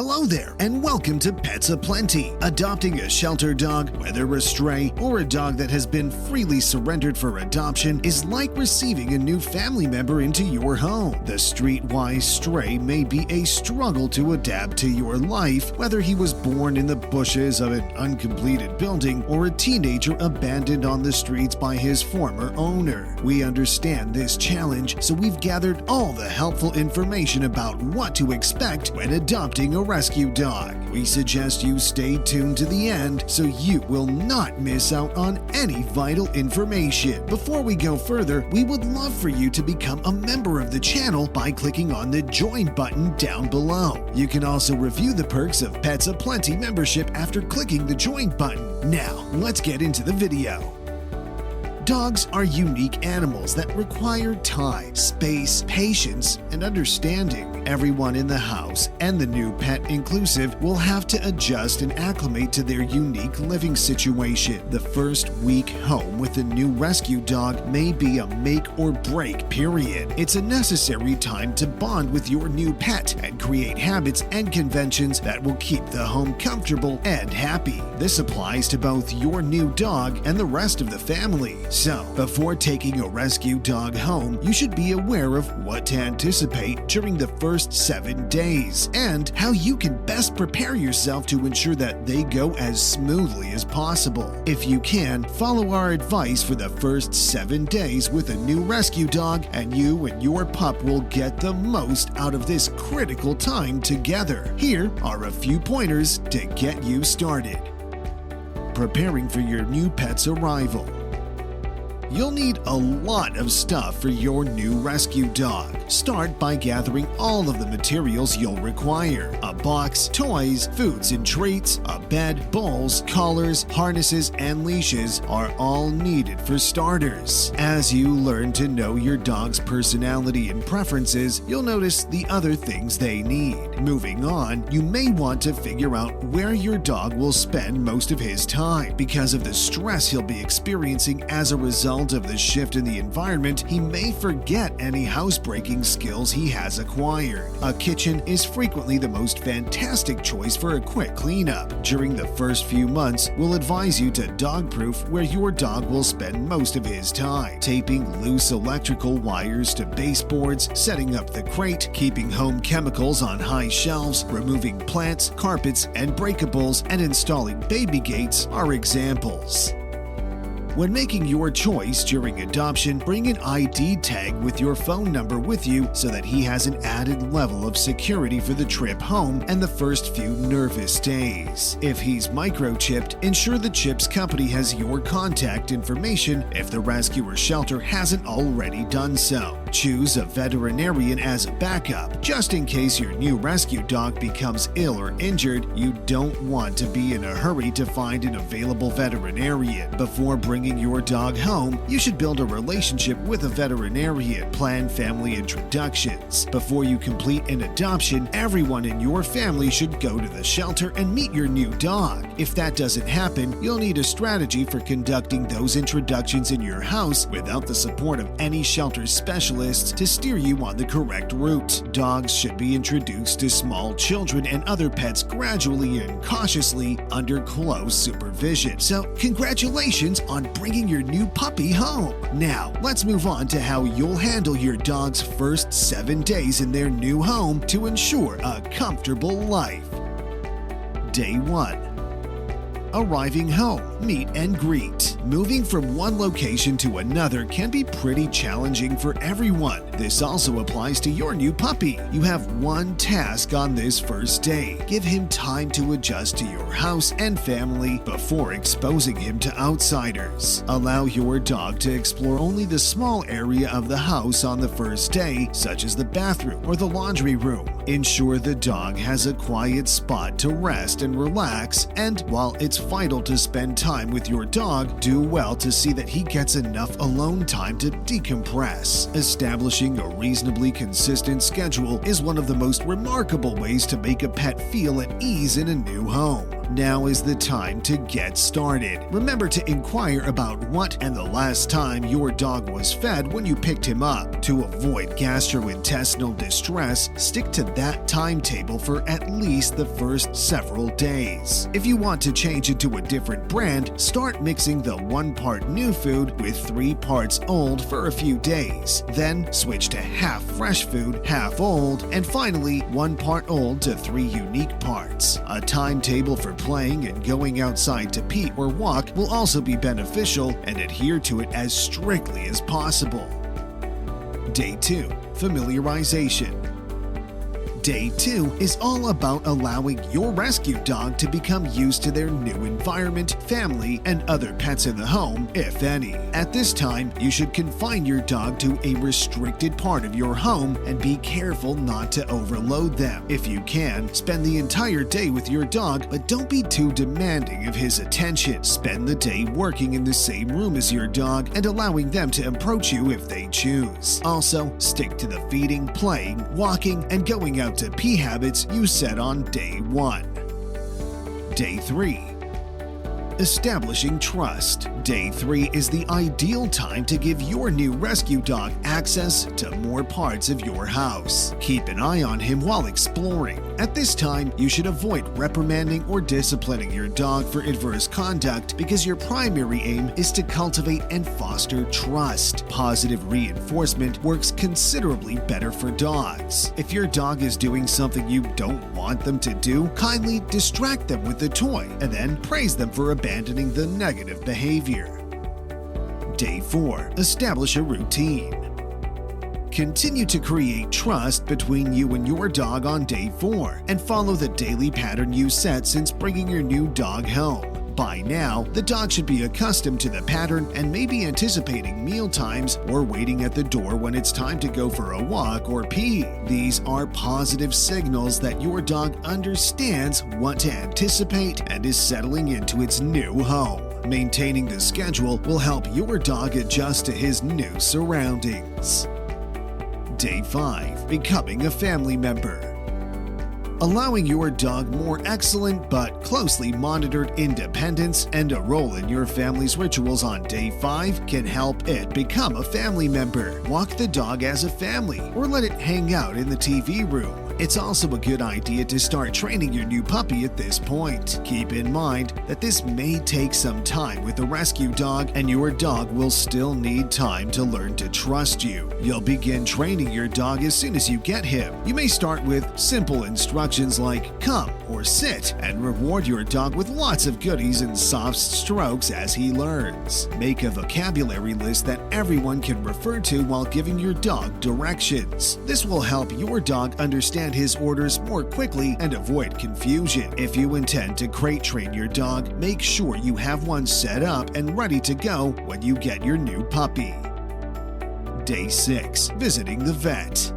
Hello there, and welcome to Pets Aplenty. Adopting a shelter dog, whether a stray or a dog that has been freely surrendered for adoption, is like receiving a new family member into your home. The streetwise stray may be a struggle to adapt to your life, whether he was born in the bushes of an uncompleted building or a teenager abandoned on the streets by his former owner. We understand this challenge, so we've gathered all the helpful information about what to expect when adopting a rescue dog. We suggest you stay tuned to the end so you will not miss out on any vital information. Before we go further, we would love for you to become a member of the channel by clicking on the Join button down below. You can also review the perks of Pets Aplenty membership after clicking the Join button. Now, let's get into the video. Dogs are unique animals that require time, space, patience, and understanding. Everyone in the house, and the new pet inclusive, will have to adjust and acclimate to their unique living situation. The first week home with a new rescue dog may be a make or break period. It's a necessary time to bond with your new pet and create habits and conventions that will keep the home comfortable and happy. This applies to both your new dog and the rest of the family. So, before taking a rescue dog home, you should be aware of what to anticipate during the first 7 days and how you can best prepare yourself to ensure that they go as smoothly as possible. If you can, follow our advice for the first 7 days with a new rescue dog, and you and your pup will get the most out of this critical time together. Here are a few pointers to get you started. Preparing for your new pet's arrival. You'll need a lot of stuff for your new rescue dog. Start by gathering all of the materials you'll require. A box, toys, foods and treats, a bed, bowls, collars, harnesses, and leashes are all needed for starters. As you learn to know your dog's personality and preferences, you'll notice the other things they need. Moving on, you may want to figure out where your dog will spend most of his time. Because of the stress he'll be experiencing as a result of the shift in the environment, he may forget any housebreaking skills he has acquired. A kitchen is frequently the most fantastic choice for a quick cleanup. During the first few months, we'll advise you to dog-proof where your dog will spend most of his time. Taping loose electrical wires to baseboards, setting up the crate, keeping home chemicals on high shelves, removing plants, carpets, and breakables, and installing baby gates are examples. When making your choice during adoption, bring an ID tag with your phone number with you so that he has an added level of security for the trip home and the first few nervous days. If he's microchipped, ensure the chip's company has your contact information if the rescue or shelter hasn't already done so. Choose a veterinarian as a backup. Just in case your new rescue dog becomes ill or injured, you don't want to be in a hurry to find an available veterinarian. Before bringing your dog home, you should build a relationship with a veterinarian. Plan family introductions. Before you complete an adoption, everyone in your family should go to the shelter and meet your new dog. If that doesn't happen, you'll need a strategy for conducting those introductions in your house without the support of any shelter specialists to steer you on the correct route. Dogs should be introduced to small children and other pets gradually and cautiously under close supervision. So, congratulations on bringing your new puppy home. Now, let's move on to how you'll handle your dog's first 7 days in their new home to ensure a comfortable life. Day 1. Arriving home, meet and greet. Moving from one location to another can be pretty challenging for everyone. This also applies to your new puppy. You have one task on this first day. Give him time to adjust to your house and family before exposing him to outsiders. Allow your dog to explore only the small area of the house on the first day, such as the bathroom or the laundry room. Ensure the dog has a quiet spot to rest and relax, and while it's vital to spend time with your dog, do well to see that he gets enough alone time to decompress. Establishing a reasonably consistent schedule is one of the most remarkable ways to make a pet feel at ease in a new home. Now is the time to get started. Remember to inquire about what and the last time your dog was fed when you picked him up. To avoid gastrointestinal distress, stick to that timetable for at least the first several days. If you want to change it to a different brand, start mixing the 1 part new food with 3 parts old for a few days. Then switch to half fresh food, half old, and finally 1 part old to 3 unique parts. A timetable for playing and going outside to pee or walk will also be beneficial, and adhere to it as strictly as possible. Day 2. Familiarization. Day 2 is all about allowing your rescue dog to become used to their new environment, family, and other pets in the home, if any. At this time, you should confine your dog to a restricted part of your home and be careful not to overload them. If you can, spend the entire day with your dog, but don't be too demanding of his attention. Spend the day working in the same room as your dog and allowing them to approach you if they choose. Also, stick to the feeding, playing, walking, and going out to pee habits you set on day 1. Day 3. Establishing trust. Day 3 is the ideal time to give your new rescue dog access to more parts of your house. Keep an eye on him while exploring. At this time, you should avoid reprimanding or disciplining your dog for adverse conduct because your primary aim is to cultivate and foster trust. Positive reinforcement works considerably better for dogs. If your dog is doing something you don't want them to do, kindly distract them with the toy and then praise them for abandoning the negative behavior. Day 4. Establish a routine. Continue to create trust between you and your dog on day 4 and follow the daily pattern you set since bringing your new dog home. By now, the dog should be accustomed to the pattern and may be anticipating meal times or waiting at the door when it's time to go for a walk or pee. These are positive signals that your dog understands what to anticipate and is settling into its new home. Maintaining the schedule will help your dog adjust to his new surroundings. Day 5. Becoming a family member. Allowing your dog more excellent but closely monitored independence and a role in your family's rituals on day 5 can help it become a family member. Walk the dog as a family or let it hang out in the TV room. It's also a good idea to start training your new puppy at this point. Keep in mind that this may take some time with a rescue dog, and your dog will still need time to learn to trust you. You'll begin training your dog as soon as you get him. You may start with simple instructions like come or sit and reward your dog with lots of goodies and soft strokes as he learns. Make a vocabulary list that everyone can refer to while giving your dog directions. This will help your dog understand his orders more quickly and avoid confusion. If you intend to crate train your dog, make sure you have one set up and ready to go when you get your new puppy. Day 6. Visiting the vet.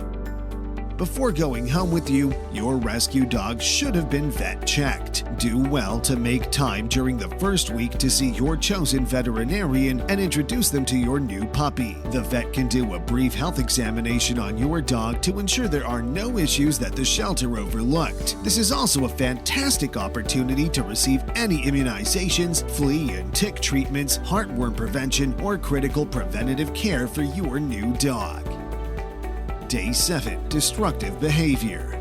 Before going home with you, your rescue dog should have been vet checked. Do well to make time during the first week to see your chosen veterinarian and introduce them to your new puppy. The vet can do a brief health examination on your dog to ensure there are no issues that the shelter overlooked. This is also a fantastic opportunity to receive any immunizations, flea and tick treatments, heartworm prevention, or critical preventative care for your new dog. Day 7. Destructive behavior.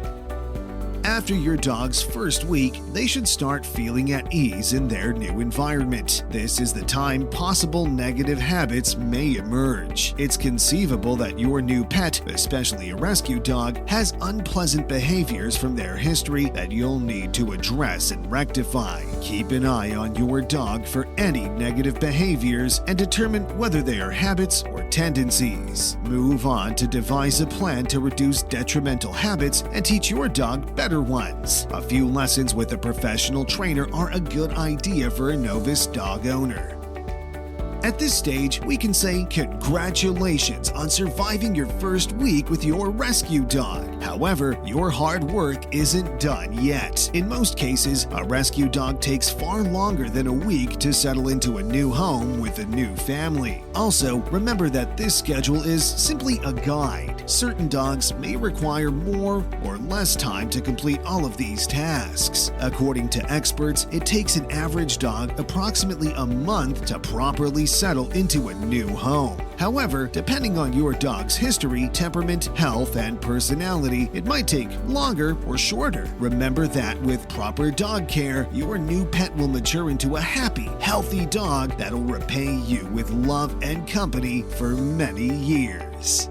After your dog's first week, they should start feeling at ease in their new environment. This is the time possible negative habits may emerge. It's conceivable that your new pet, especially a rescue dog, has unpleasant behaviors from their history that you'll need to address and rectify. Keep an eye on your dog for any negative behaviors and determine whether they are habits or tendencies. Move on to devise a plan to reduce detrimental habits and teach your dog better ones. A few lessons with a professional trainer are a good idea for a novice dog owner. At this stage, we can say congratulations on surviving your first week with your rescue dog. However, your hard work isn't done yet. In most cases, a rescue dog takes far longer than a week to settle into a new home with a new family. Also, remember that this schedule is simply a guide. Certain dogs may require more or less time to complete all of these tasks. According to experts, it takes an average dog approximately a month to properly settle into a new home. However, depending on your dog's history, temperament, health, and personality, it might take longer or shorter. Remember that with proper dog care, your new pet will mature into a happy, healthy dog that'll repay you with love and company for many years.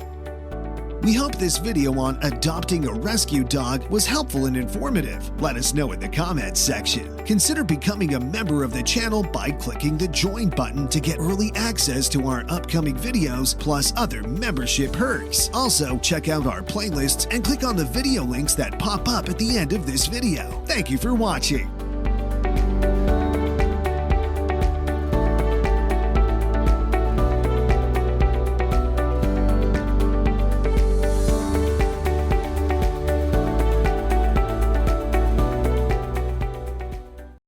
We hope this video on adopting a rescue dog was helpful and informative. Let us know in the comments section. Consider becoming a member of the channel by clicking the join button to get early access to our upcoming videos plus other membership perks. Also, check out our playlists and click on the video links that pop up at the end of this video. Thank you for watching.